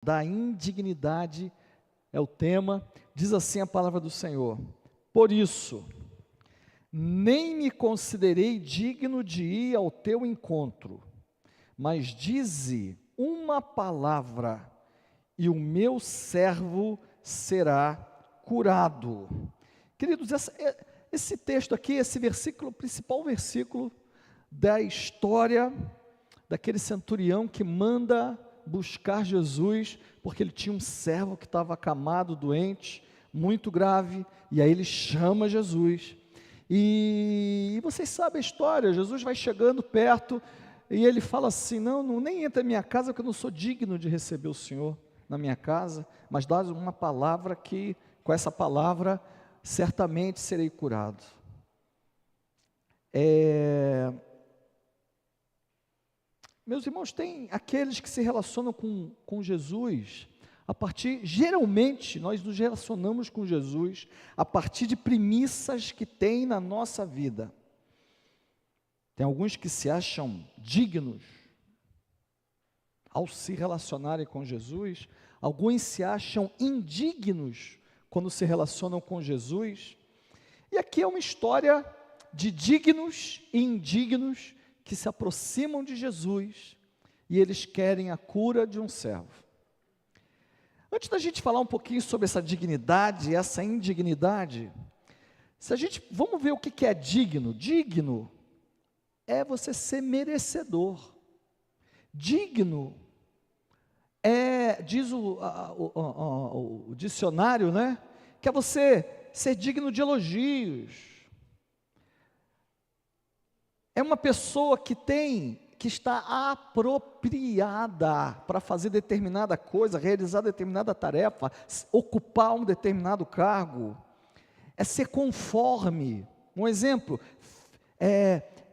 Da indignidade é o tema. Diz assim a palavra do Senhor: por isso, nem me considerei digno de ir ao teu encontro, mas dize uma palavra, e o meu servo será curado. Queridos, esse texto aqui, esse versículo, o principal versículo da história daquele centurião que manda buscar Jesus, porque ele tinha um servo que estava acamado, doente, muito grave, e aí ele chama Jesus, e vocês sabem a história. Jesus vai chegando perto, e ele fala assim: não, nem entra na minha casa, porque eu não sou digno de receber o Senhor na minha casa, mas dá uma palavra que, com essa palavra, certamente serei curado. Meus irmãos, tem aqueles que se relacionam com Jesus, geralmente nós nos relacionamos com Jesus a partir de premissas que tem na nossa vida. Tem alguns que se acham dignos ao se relacionarem com Jesus, alguns se acham indignos quando se relacionam com Jesus, e aqui é uma história de dignos e indignos que se aproximam de Jesus, e eles querem a cura de um servo. Antes da gente falar um pouquinho sobre essa dignidade, essa indignidade, vamos ver o que é digno. Digno é você ser merecedor. Digno diz o dicionário, né, que é você ser digno de elogios. É uma pessoa que está apropriada para fazer determinada coisa, realizar determinada tarefa, ocupar um determinado cargo. É ser conforme. Um exemplo,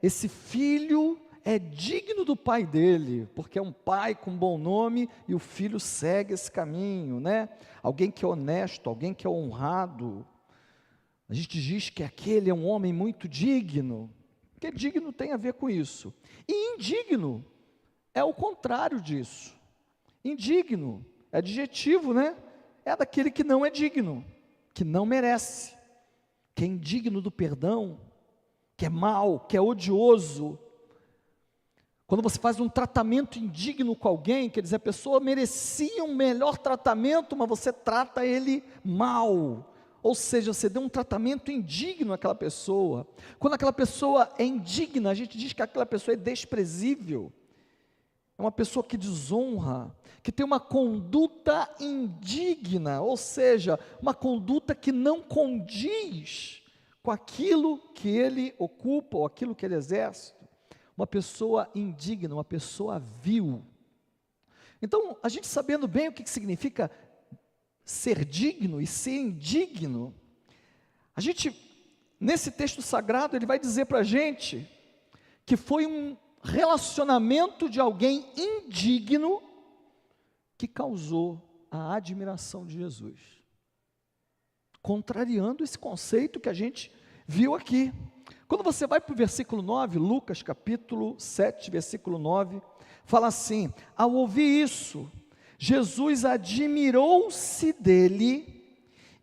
esse filho é digno do pai dele, porque é um pai com bom nome e o filho segue esse caminho, né? Alguém que é honesto, alguém que é honrado. A gente diz que aquele é um homem muito digno, porque digno tem a ver com isso. E indigno é o contrário disso. Indigno é adjetivo, né? É daquele que não é digno, que não merece, que é indigno do perdão, que é mau, que é odioso. Quando você faz um tratamento indigno com alguém, quer dizer, a pessoa merecia um melhor tratamento, mas você trata ele mal. Ou seja, você deu um tratamento indigno àquela pessoa. Quando aquela pessoa é indigna, a gente diz que aquela pessoa é desprezível. É uma pessoa que desonra, que tem uma conduta indigna, ou seja, uma conduta que não condiz com aquilo que ele ocupa, ou aquilo que ele exerce. Uma pessoa indigna, uma pessoa vil. Então, a gente sabendo bem o que significa ser digno e ser indigno, a gente, nesse texto sagrado, ele vai dizer para a gente que foi um relacionamento de alguém indigno que causou a admiração de Jesus, contrariando esse conceito que a gente viu aqui. Quando você vai para o versículo 9, Lucas capítulo 7, versículo 9, fala assim: ao ouvir isso, Jesus admirou-se dele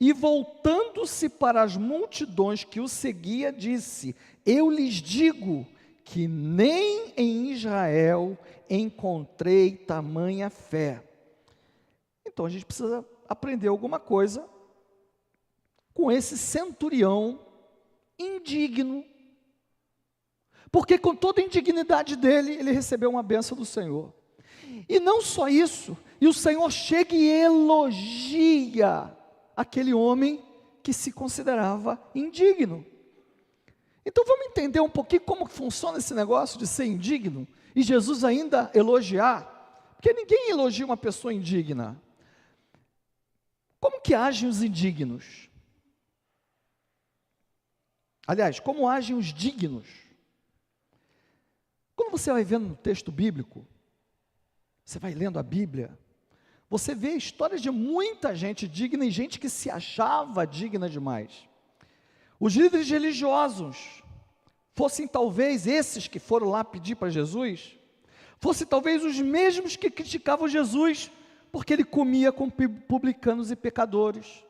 e, voltando-se para as multidões que o seguia, disse: eu lhes digo que nem em Israel encontrei tamanha fé. Então a gente precisa aprender alguma coisa com esse centurião indigno, porque com toda a indignidade dele, ele recebeu uma bênção do Senhor. E não só isso, e o Senhor chega e elogia aquele homem que se considerava indigno. Então vamos entender um pouquinho como funciona esse negócio de ser indigno, e Jesus ainda elogiar, porque ninguém elogia uma pessoa indigna. Como que agem os indignos? Aliás, como agem os dignos? Quando você vai vendo no texto bíblico, você vai lendo a Bíblia, você vê histórias de muita gente digna e gente que se achava digna demais. Os líderes religiosos, fossem talvez esses que foram lá pedir para Jesus, fossem talvez os mesmos que criticavam Jesus porque ele comia com publicanos e pecadores.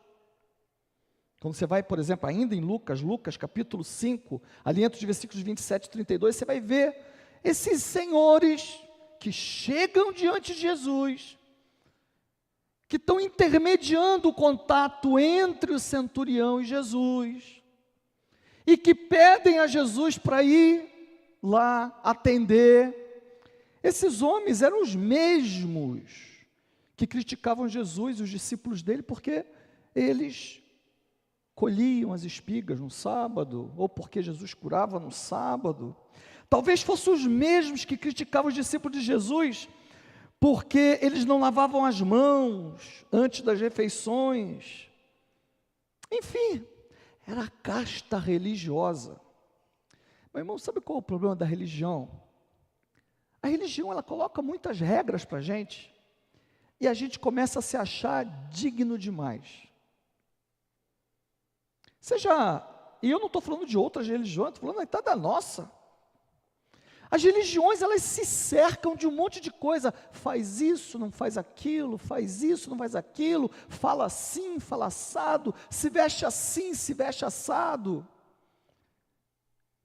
Quando você vai, por exemplo, ainda em Lucas capítulo 5, ali entre os versículos 27 e 32, você vai ver esses senhores que chegam diante de Jesus, que estão intermediando o contato entre o centurião e Jesus, e que pedem a Jesus para ir lá atender. Esses homens eram os mesmos que criticavam Jesus e os discípulos dele, porque eles colhiam as espigas no sábado, ou porque Jesus curava no sábado. Talvez fossem os mesmos que criticavam os discípulos de Jesus, porque eles não lavavam as mãos antes das refeições. Enfim, era a casta religiosa. Meu irmão, sabe qual é o problema da religião? A religião, ela coloca muitas regras para a gente, e a gente começa a se achar digno demais. E eu não estou falando de outras religiões, estou falando até da nossa. As religiões, elas se cercam de um monte de coisa, faz isso, não faz aquilo, faz isso, não faz aquilo, fala assim, fala assado, se veste assim, se veste assado.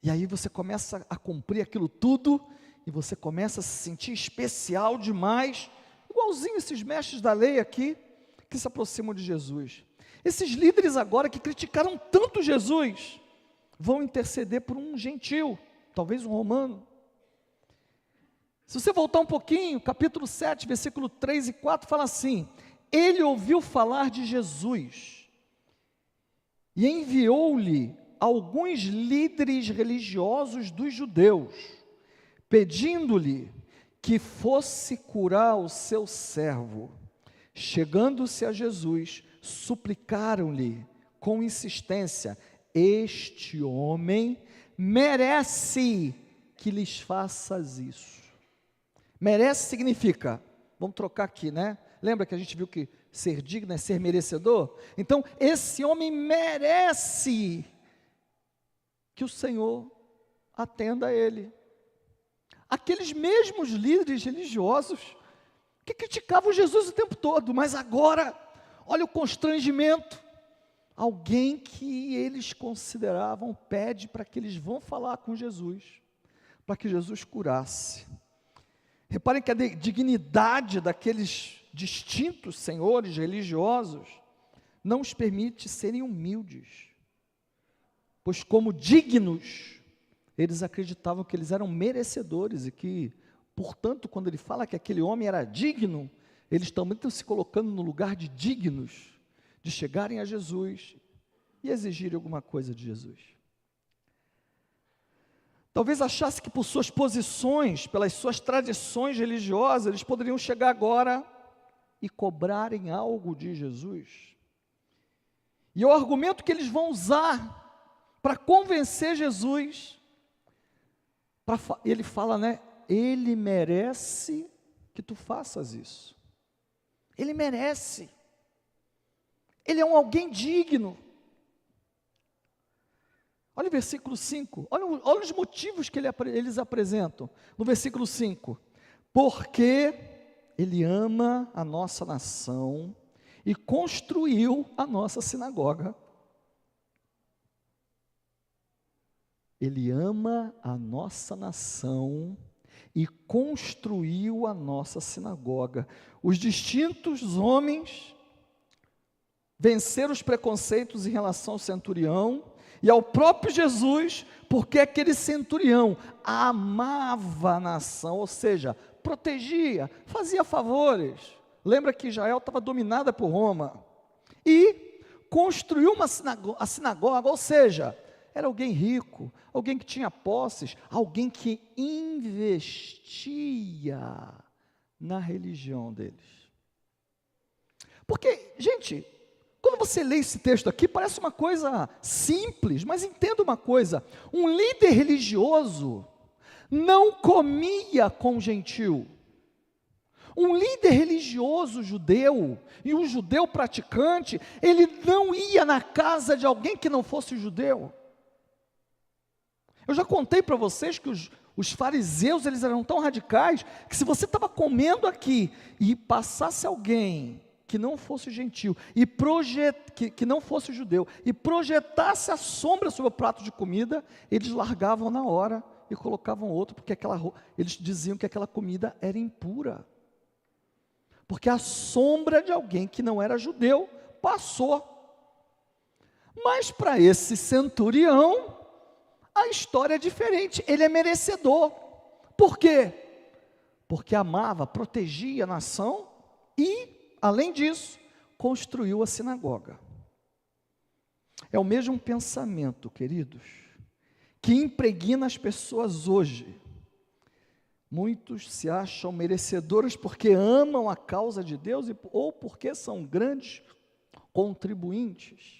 E aí você começa a cumprir aquilo tudo, e você começa a se sentir especial demais, igualzinho esses mestres da lei aqui, que se aproximam de Jesus. Esses líderes agora que criticaram tanto Jesus, vão interceder por um gentil, talvez um romano. Se você voltar um pouquinho, capítulo 7, versículo 3 e 4, fala assim: ele ouviu falar de Jesus, e enviou-lhe alguns líderes religiosos dos judeus, pedindo-lhe que fosse curar o seu servo. Chegando-se a Jesus, suplicaram-lhe com insistência: este homem merece que lhes faças isso. Merece significa, vamos trocar aqui, né? Lembra que a gente viu que ser digno é ser merecedor? Então, esse homem merece que o Senhor atenda a ele. Aqueles mesmos líderes religiosos que criticavam Jesus o tempo todo, mas agora, olha o constrangimento. Alguém que eles consideravam pede para que eles vão falar com Jesus, para que Jesus curasse. Reparem que a dignidade daqueles distintos senhores religiosos não os permite serem humildes, pois como dignos, eles acreditavam que eles eram merecedores e que, portanto, quando ele fala que aquele homem era digno, eles também estão se colocando no lugar de dignos, de chegarem a Jesus e exigirem alguma coisa de Jesus. Talvez achasse que por suas posições, pelas suas tradições religiosas, eles poderiam chegar agora e cobrarem algo de Jesus. E o argumento que eles vão usar para convencer Jesus, ele fala, né? Ele merece que tu faças isso. Ele merece. Ele é alguém digno. Olha o versículo 5, olha os motivos que eles apresentam, no versículo 5, porque ele ama a nossa nação e construiu a nossa sinagoga. Ele ama a nossa nação e construiu a nossa sinagoga. Os distintos homens venceram os preconceitos em relação ao centurião e ao próprio Jesus, porque aquele centurião amava a nação, ou seja, protegia, fazia favores. Lembra que Israel estava dominada por Roma, e construiu a sinagoga, ou seja, era alguém rico, alguém que tinha posses, alguém que investia na religião deles. Porque, gente, quando você lê esse texto aqui, parece uma coisa simples, mas entenda uma coisa: um líder religioso não comia com gentil. Um líder religioso judeu, e um judeu praticante, ele não ia na casa de alguém que não fosse judeu. Eu já contei para vocês que Os fariseus, eles eram tão radicais, que se você estava comendo aqui, e passasse alguém que não fosse gentil, que não fosse judeu, e projetasse a sombra sobre o prato de comida, eles largavam na hora, e colocavam outro, porque eles diziam que aquela comida era impura, porque a sombra de alguém que não era judeu, passou. Mas para esse centurião, a história é diferente, ele é merecedor. Por quê? Porque amava, protegia a nação e, além disso, construiu a sinagoga. É o mesmo pensamento, queridos, que impregna as pessoas hoje. Muitos se acham merecedores porque amam a causa de Deus ou porque são grandes contribuintes.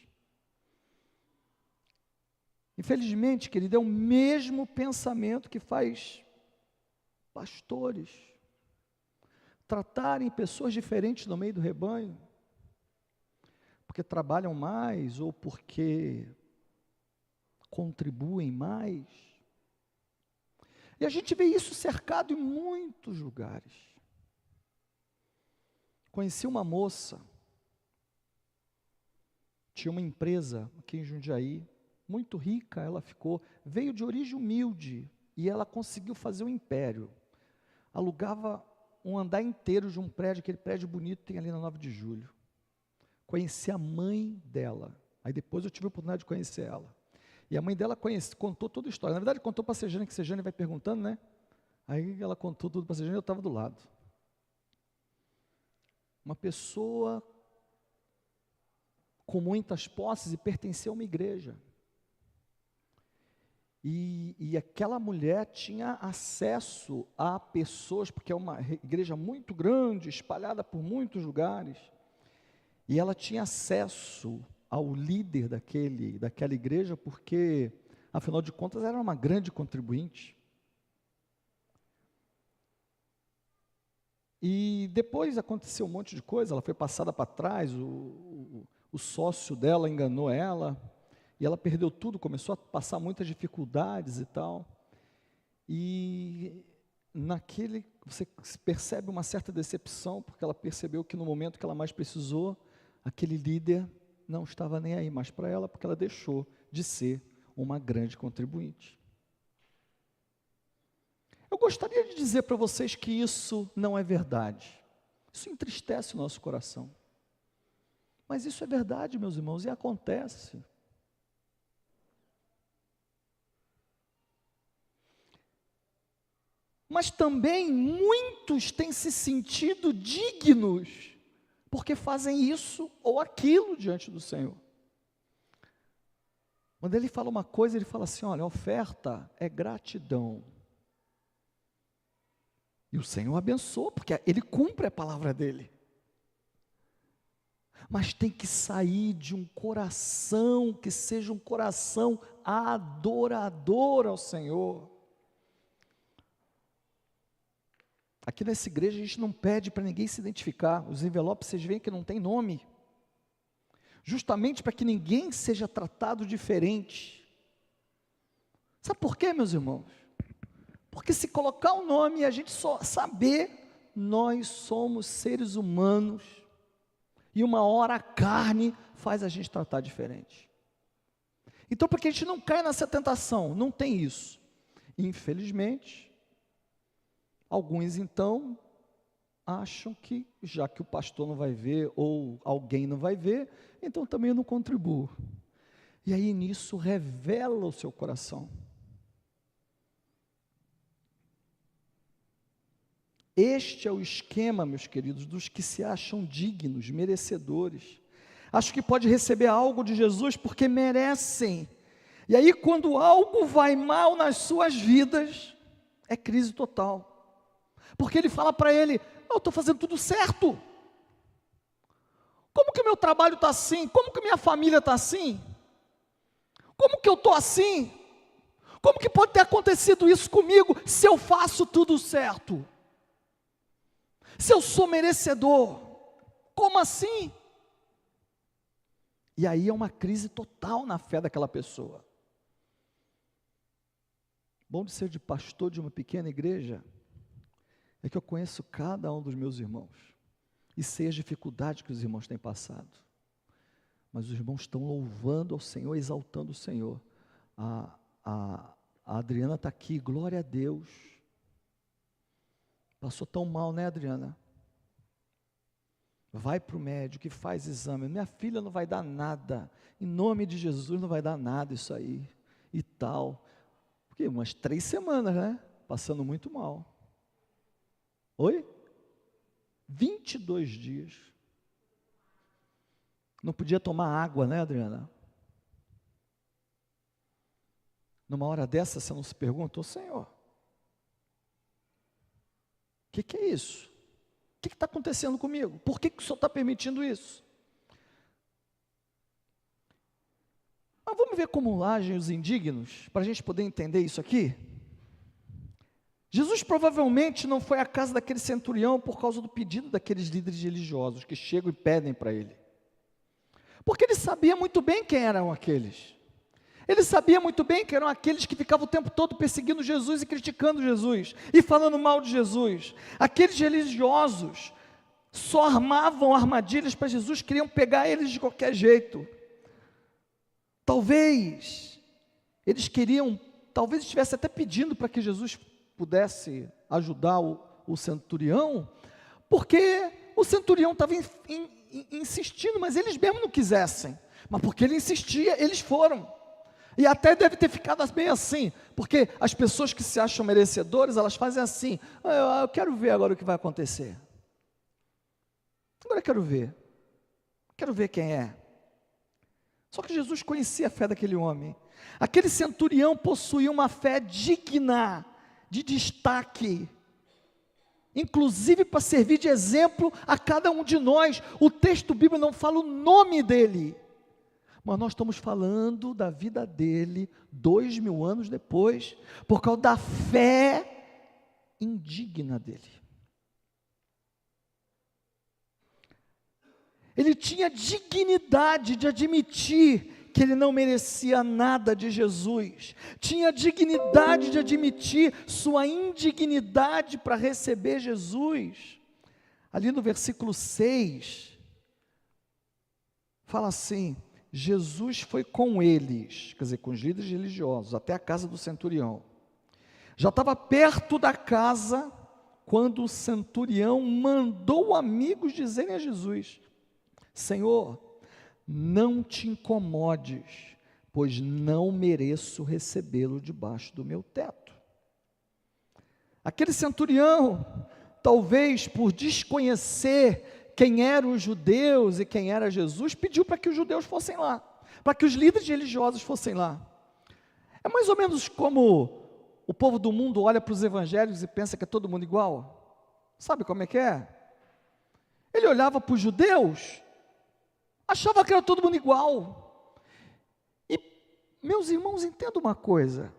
Infelizmente, querido, é o mesmo pensamento que faz pastores tratarem pessoas diferentes no meio do rebanho, porque trabalham mais ou porque contribuem mais. E a gente vê isso cercado em muitos lugares. Conheci uma moça, tinha uma empresa aqui em Jundiaí, muito rica, ela ficou, veio de origem humilde, e ela conseguiu fazer um império. Alugava um andar inteiro de um prédio, aquele prédio bonito que tem ali na 9 de Julho. Conheci a mãe dela, aí depois eu tive a oportunidade de conhecer ela. E a mãe dela contou toda a história. Na verdade, contou para a Sejane, que a Sejane vai perguntando, né? Aí ela contou tudo para a Sejane e eu estava do lado. Uma pessoa com muitas posses e pertencia a uma igreja. E aquela mulher tinha acesso a pessoas, porque é uma igreja muito grande, espalhada por muitos lugares, e ela tinha acesso ao líder daquela igreja, porque, afinal de contas, era uma grande contribuinte. E depois aconteceu um monte de coisa, ela foi passada para trás, o sócio dela enganou ela, e ela perdeu tudo, começou a passar muitas dificuldades e tal. E você percebe uma certa decepção, porque ela percebeu que no momento que ela mais precisou, aquele líder não estava nem aí mais para ela, porque ela deixou de ser uma grande contribuinte. Eu gostaria de dizer para vocês que isso não é verdade. Isso entristece o nosso coração. Mas isso é verdade, meus irmãos, e acontece. Mas também muitos têm se sentido dignos, porque fazem isso ou aquilo diante do Senhor. Quando ele fala uma coisa, ele fala assim, olha, a oferta é gratidão. E o Senhor abençoa, porque ele cumpre a palavra dele. Mas tem que sair de um coração, que seja um coração adorador ao Senhor. Aqui nessa igreja a gente não pede para ninguém se identificar. Os envelopes vocês veem que não tem nome. Justamente para que ninguém seja tratado diferente. Sabe por quê, meus irmãos? Porque se colocar o nome e a gente só saber, nós somos seres humanos. E uma hora a carne faz a gente tratar diferente. Então, para que a gente não caia nessa tentação, não tem isso. Infelizmente, alguns então acham que, já que o pastor não vai ver, ou alguém não vai ver, então também eu não contribuo. E aí nisso revela o seu coração. Este é o esquema, meus queridos, dos que se acham dignos, merecedores. Acho que pode receber algo de Jesus porque merecem. E aí quando algo vai mal nas suas vidas, é crise total. Porque ele fala para ele, eu estou fazendo tudo certo. Como que meu trabalho está assim? Como que minha família está assim? Como que eu estou assim? Como que pode ter acontecido isso comigo se eu faço tudo certo? Se eu sou merecedor, como assim? E aí é uma crise total na fé daquela pessoa. bom de ser de pastor de uma pequena igreja é que eu conheço cada um dos meus irmãos e sei as dificuldades que os irmãos têm passado. Mas os irmãos estão louvando ao Senhor, exaltando o Senhor. A Adriana está aqui, glória a Deus. Passou tão mal, né, Adriana? Vai para o médico e faz exame. Minha filha não vai dar nada. Em nome de Jesus não vai dar nada isso aí. E tal. Porque umas 3 semanas, né? Passando muito mal. Oi? 22 dias. Não podia tomar água, né, Adriana? Numa hora dessa, você não se pergunta, ô Senhor, o que é isso? O que está acontecendo comigo? Por que o Senhor está permitindo isso? Mas vamos ver como agem os indignos, para a gente poder entender isso aqui? Jesus provavelmente não foi à casa daquele centurião por causa do pedido daqueles líderes religiosos que chegam e pedem para ele. Porque ele sabia muito bem quem eram aqueles. Ele sabia muito bem que eram aqueles que ficavam o tempo todo perseguindo Jesus e criticando Jesus, e falando mal de Jesus. Aqueles religiosos só armavam armadilhas para Jesus, queriam pegar eles de qualquer jeito. Talvez estivesse até pedindo para que Jesus pudesse ajudar o centurião, porque o centurião estava insistindo, mas eles mesmo não quisessem, mas porque ele insistia, eles foram. E até deve ter ficado bem assim, porque as pessoas que se acham merecedoras, elas fazem assim, eu quero ver agora o que vai acontecer. Agora eu quero ver quem é. Só que Jesus conhecia a fé daquele homem. Aquele centurião possuía uma fé digna de destaque, inclusive para servir de exemplo a cada um de nós. O texto bíblico não fala o nome dele, mas nós estamos falando da vida dele 2000 anos depois, por causa da fé indigna dele. Ele tinha dignidade de admitir que ele não merecia nada de Jesus, tinha dignidade de admitir sua indignidade para receber Jesus. Ali no versículo 6, fala assim: Jesus foi com eles, quer dizer, com os líderes religiosos, até a casa do centurião. Já estava perto da casa, quando o centurião mandou amigos dizerem a Jesus: Senhor, não te incomodes, pois não mereço recebê-lo debaixo do meu teto. Aquele centurião, talvez por desconhecer quem eram os judeus e quem era Jesus, pediu para que os judeus fossem lá, para que os líderes religiosos fossem lá. É mais ou menos como o povo do mundo olha para os evangelhos e pensa que é todo mundo igual. Sabe como é que é? Ele olhava para os judeus, achava que era todo mundo igual. E, meus irmãos, entendam uma coisa.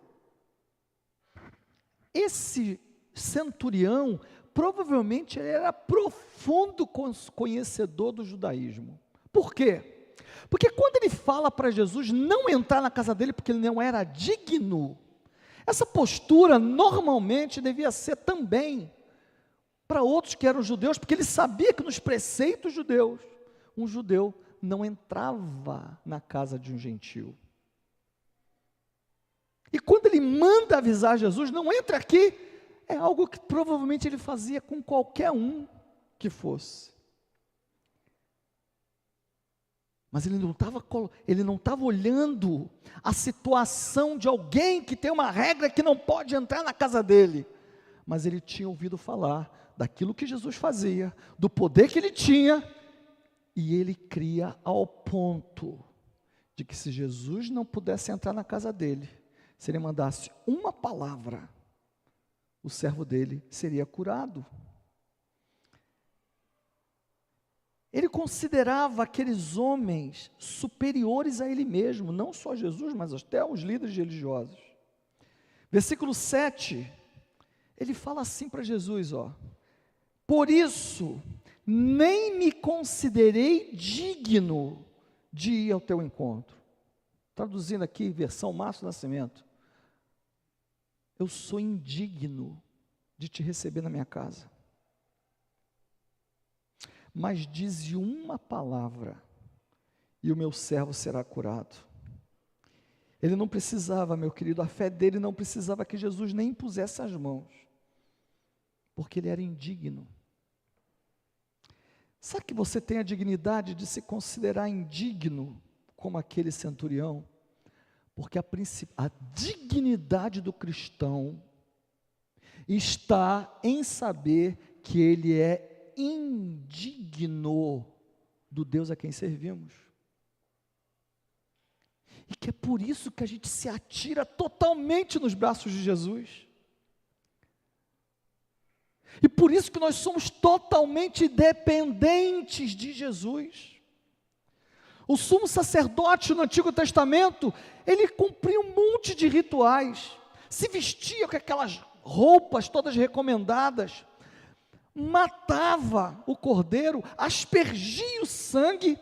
Esse centurião, provavelmente ele era profundo conhecedor do judaísmo. Por quê? Porque quando ele fala para Jesus não entrar na casa dele porque ele não era digno, essa postura normalmente devia ser também para outros que eram judeus, porque ele sabia que nos preceitos judeus, um judeu não entrava na casa de um gentil. E quando ele manda avisar Jesus, não entra aqui, é algo que provavelmente ele fazia com qualquer um que fosse. Mas ele não estava olhando a situação de alguém que tem uma regra que não pode entrar na casa dele. Mas ele tinha ouvido falar daquilo que Jesus fazia, do poder que ele tinha, e ele cria ao ponto de que se Jesus não pudesse entrar na casa dele, se ele mandasse uma palavra, o servo dele seria curado. Ele considerava aqueles homens superiores a ele mesmo, não só Jesus, mas até os líderes religiosos. Versículo 7, ele fala assim para Jesus, por isso, nem me considerei digno de ir ao teu encontro. Traduzindo aqui, versão Márcio Nascimento. eu sou indigno de te receber na minha casa. Mas dize uma palavra, e o meu servo será curado. Ele não precisava, meu querido, a fé dele não precisava que Jesus nem impusesse as mãos, porque ele era indigno. Sabe que você tem a dignidade de se considerar indigno, como aquele centurião? Porque a dignidade do cristão está em saber que ele é indigno do Deus a quem servimos. E que é por isso que a gente se atira totalmente nos braços de Jesus. E por isso que nós somos totalmente dependentes de Jesus. O sumo sacerdote no Antigo Testamento, ele cumpria um monte de rituais, se vestia com aquelas roupas todas recomendadas, matava o cordeiro, aspergia o sangue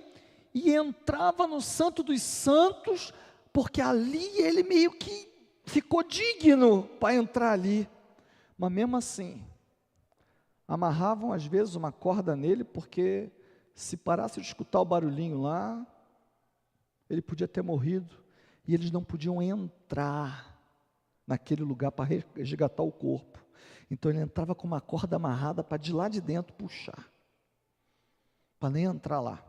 e entrava no Santo dos Santos, porque ali ele meio que ficou digno para entrar ali. Mas mesmo assim, amarravam às vezes uma corda nele, porque se parasse de escutar o barulhinho lá, ele podia ter morrido, e eles não podiam entrar naquele lugar para resgatar o corpo. Então ele entrava com uma corda amarrada para de lá de dentro puxar, para nem entrar lá.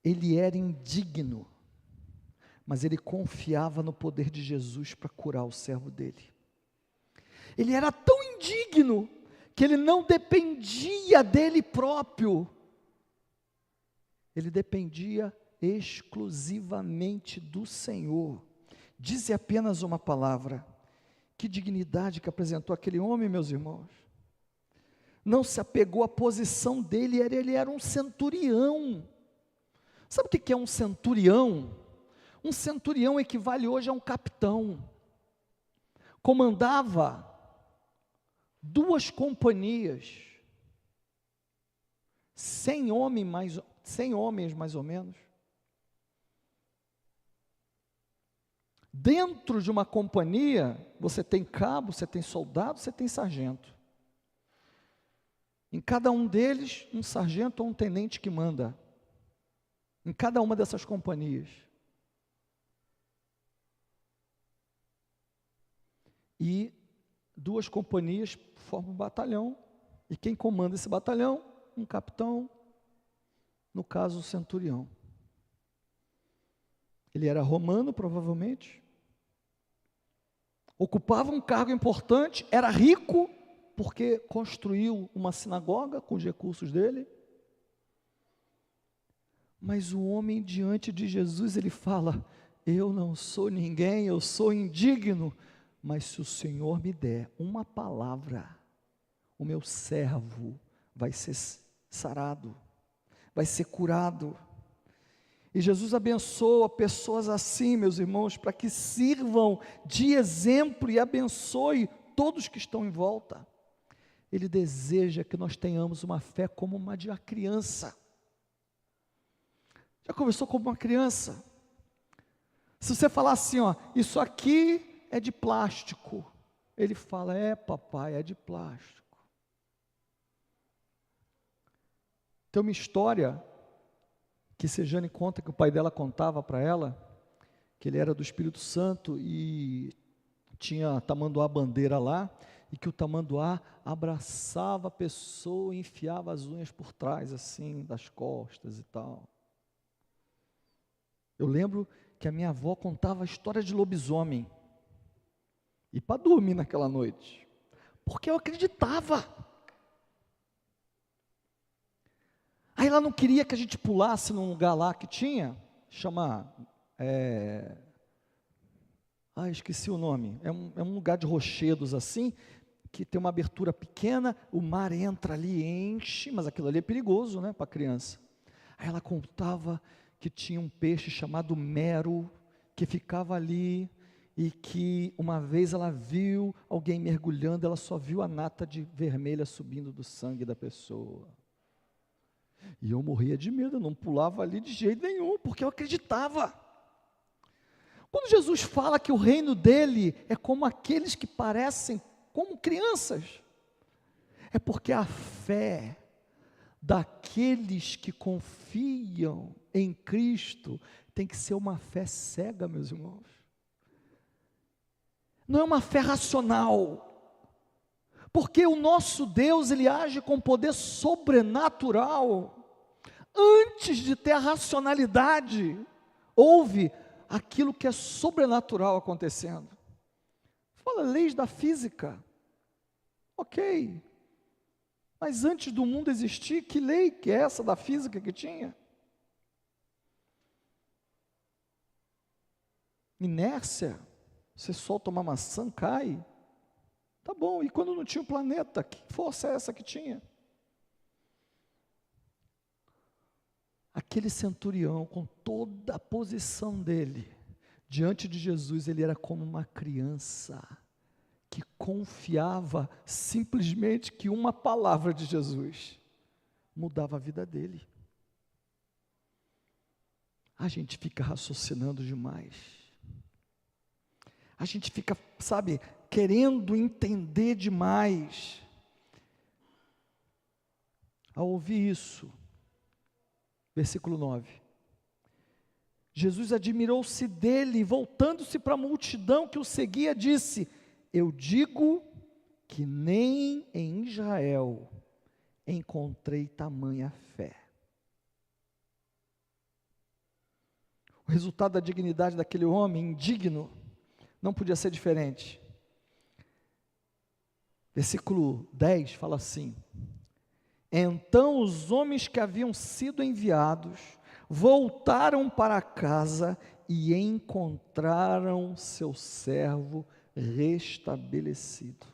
Ele era indigno, mas ele confiava no poder de Jesus para curar o servo dele. Ele era tão indigno que ele não dependia dele próprio, ele dependia exclusivamente do Senhor. Dize apenas uma palavra. Que dignidade que apresentou aquele homem, meus irmãos. Não se apegou à posição dele, ele era um centurião. Sabe o que é um centurião? Um centurião equivale hoje a um capitão. Comandava 2 companhias, 100 homens mais ou menos. Dentro de uma companhia, você tem cabo, você tem soldado, você tem sargento. Em cada um deles, um sargento ou um tenente que manda. Em cada uma dessas companhias. E 2 companhias formam um batalhão, e quem comanda esse batalhão? Um capitão, no caso o centurião. Ele era romano, provavelmente, ocupava um cargo importante, era rico, porque construiu uma sinagoga com os recursos dele, mas o homem diante de Jesus, ele fala, eu não sou ninguém, eu sou indigno, mas se o Senhor me der uma palavra, o meu servo vai ser sarado, vai ser curado. E Jesus abençoa pessoas assim, meus irmãos, para que sirvam de exemplo e abençoe todos que estão em volta. Ele deseja que nós tenhamos uma fé como uma de uma criança. Já conversou com uma criança? Se você falar assim, ó, isso aqui é de plástico. Ele fala, papai, é de plástico. Tem uma história que Sejane conta, que o pai dela contava para ela, que ele era do Espírito Santo e tinha tamanduá bandeira lá, e que o tamanduá abraçava a pessoa e enfiava as unhas por trás, assim, das costas e tal. Eu lembro que a minha avó contava a história de lobisomem, e para dormir naquela noite, porque eu acreditava. Aí ela não queria que a gente pulasse num lugar lá que tinha, chama, esqueci o nome, é um lugar de rochedos assim, que tem uma abertura pequena, o mar entra ali, enche, mas aquilo ali é perigoso, né, para a criança. Aí ela contava que tinha um peixe chamado mero, que ficava ali, e que uma vez ela viu alguém mergulhando, ela só viu a nata de vermelha subindo do sangue da pessoa. E eu morria de medo, eu não pulava ali de jeito nenhum, porque eu acreditava. Quando Jesus fala que o reino dele é como aqueles que parecem como crianças, é porque a fé daqueles que confiam em Cristo tem que ser uma fé cega, meus irmãos. Não é uma fé racional. Porque o nosso Deus, ele age com poder sobrenatural. Antes de ter a racionalidade, houve aquilo que é sobrenatural acontecendo. Fala leis da física. Ok. Mas antes do mundo existir, que lei que é essa da física que tinha? Inércia. Você solta uma maçã, cai. Tá bom, e quando não tinha o planeta, que força é essa que tinha? Aquele centurião, com toda a posição dele, diante de Jesus, ele era como uma criança, que confiava simplesmente que uma palavra de Jesus mudava a vida dele. A gente fica raciocinando demais. A gente fica, sabe, querendo entender demais. Ao ouvir isso, versículo 9, Jesus admirou-se dele, voltando-se para a multidão que o seguia, disse: eu digo que nem em Israel encontrei tamanha fé. O resultado da dignidade daquele homem indigno não podia ser diferente. Versículo 10 fala assim: então os homens que haviam sido enviados voltaram para casa e encontraram seu servo restabelecido.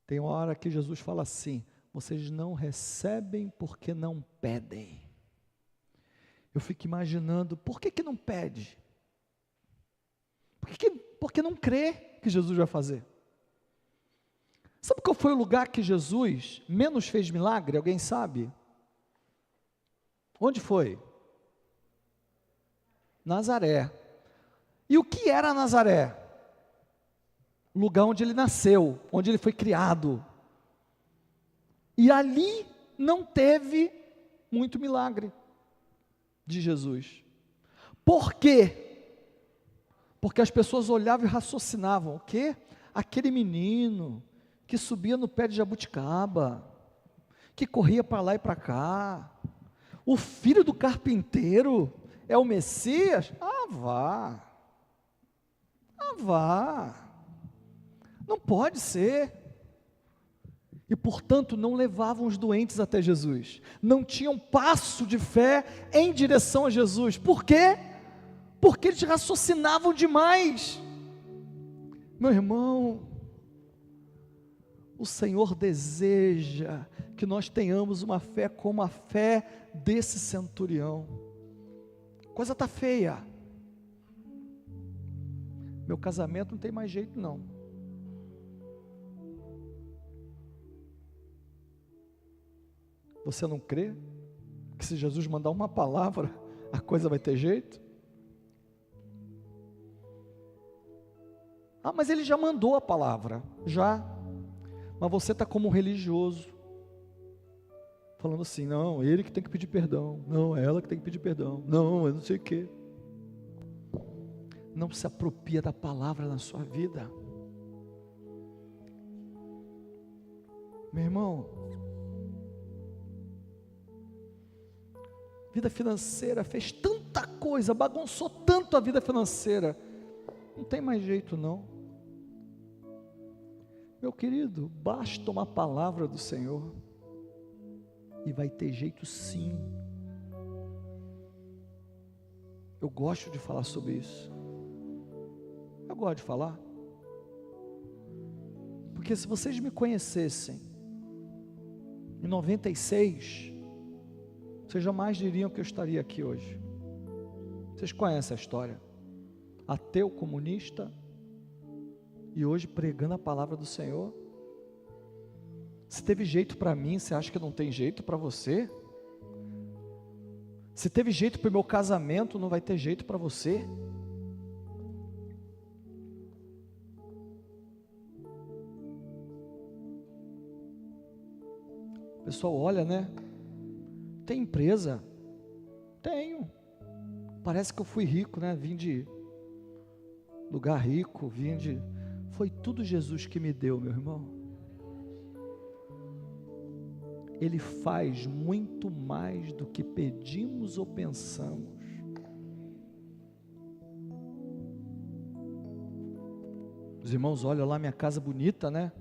Tem uma hora que Jesus fala assim: vocês não recebem porque não pedem. Eu fico imaginando, por que não pede? Porque não crê que Jesus vai fazer. Sabe qual foi o lugar que Jesus menos fez milagre? Alguém sabe? Onde foi? Nazaré. E o que era Nazaré? O lugar onde ele nasceu, onde ele foi criado. E ali não teve muito milagre de Jesus. Por quê? Porque as pessoas olhavam e raciocinavam: o quê? Aquele menino que subia no pé de jabuticaba, que corria para lá e para cá, o filho do carpinteiro é o Messias? Vá, não pode ser. E portanto não levavam os doentes até Jesus, não tinham passo de fé em direção a Jesus. Por quê? Porque eles raciocinavam demais. Meu irmão, o Senhor deseja que nós tenhamos uma fé como a fé desse centurião. Coisa está feia. Meu casamento não tem mais jeito não. Você não crê que se Jesus mandar uma palavra, a coisa vai ter jeito? Mas ele já mandou a palavra, já. Mas você está como um religioso, falando assim: não, ele que tem que pedir perdão, não, ela que tem que pedir perdão, não, eu não sei o quê. Não se apropria da palavra na sua vida. Meu irmão, vida financeira, fez tanta coisa, bagunçou tanto a vida financeira, não tem mais jeito não. Meu querido, basta uma palavra do Senhor, e vai ter jeito sim. Eu gosto de falar sobre isso, eu gosto de falar, porque se vocês me conhecessem em 96, vocês jamais diriam que eu estaria aqui hoje. Vocês conhecem a história, ateu, comunista, e hoje pregando a palavra do Senhor. Se teve jeito para mim, você acha que não tem jeito para você? Se teve jeito para o meu casamento, não vai ter jeito para você. O pessoal olha, né? Tem empresa? Tenho. Parece que eu fui rico, né? Vim de lugar rico, Foi tudo Jesus que me deu, meu irmão. Ele faz muito mais do que pedimos ou pensamos. Os irmãos olham lá minha casa bonita, né?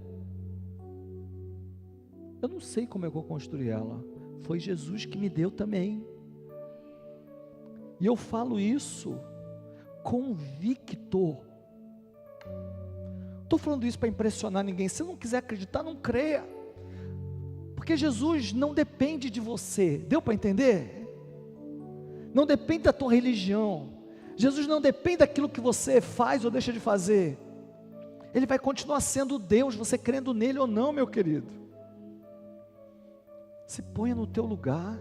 Eu não sei como eu vou construir ela. Foi Jesus que me deu também. E eu falo isso convicto. Estou falando isso para impressionar ninguém. Se não quiser acreditar, não creia. Porque Jesus não depende de você. Deu para entender? Não depende da tua religião. Jesus não depende daquilo que você faz ou deixa de fazer. Ele vai continuar sendo Deus, você crendo nele ou não, meu querido. Se ponha no teu lugar.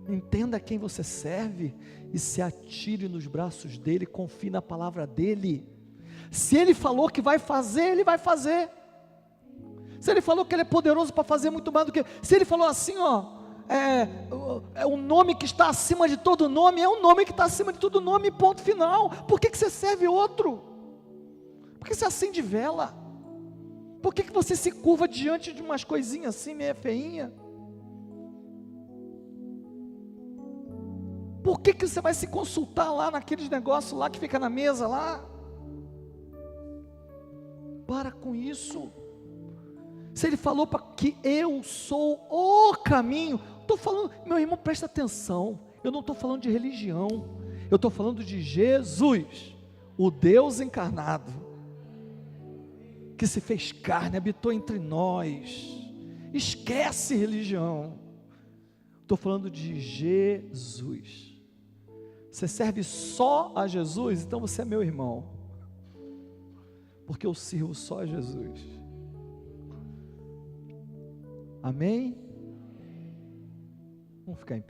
Entenda a quem você serve e se atire nos braços dele, confie na palavra dele. Se ele falou que vai fazer, ele vai fazer. Se ele falou que ele é poderoso para fazer muito mais do que... Se ele falou assim, é o nome que está acima de todo nome, é o nome que está acima de todo nome, ponto final. Por que você serve outro? Por que você acende vela? Por que você se curva diante de umas coisinhas assim, meio feinha? Por que você vai se consultar lá naqueles negócios lá que fica na mesa lá? Para com isso. Se ele falou que eu sou o caminho, estou falando, meu irmão, presta atenção, eu não estou falando de religião, eu estou falando de Jesus, o Deus encarnado, que se fez carne, habitou entre nós. Esquece religião, estou falando de Jesus. Você serve só a Jesus, então você é meu irmão, porque eu sirvo só a Jesus. Amém? Vamos ficar em pé.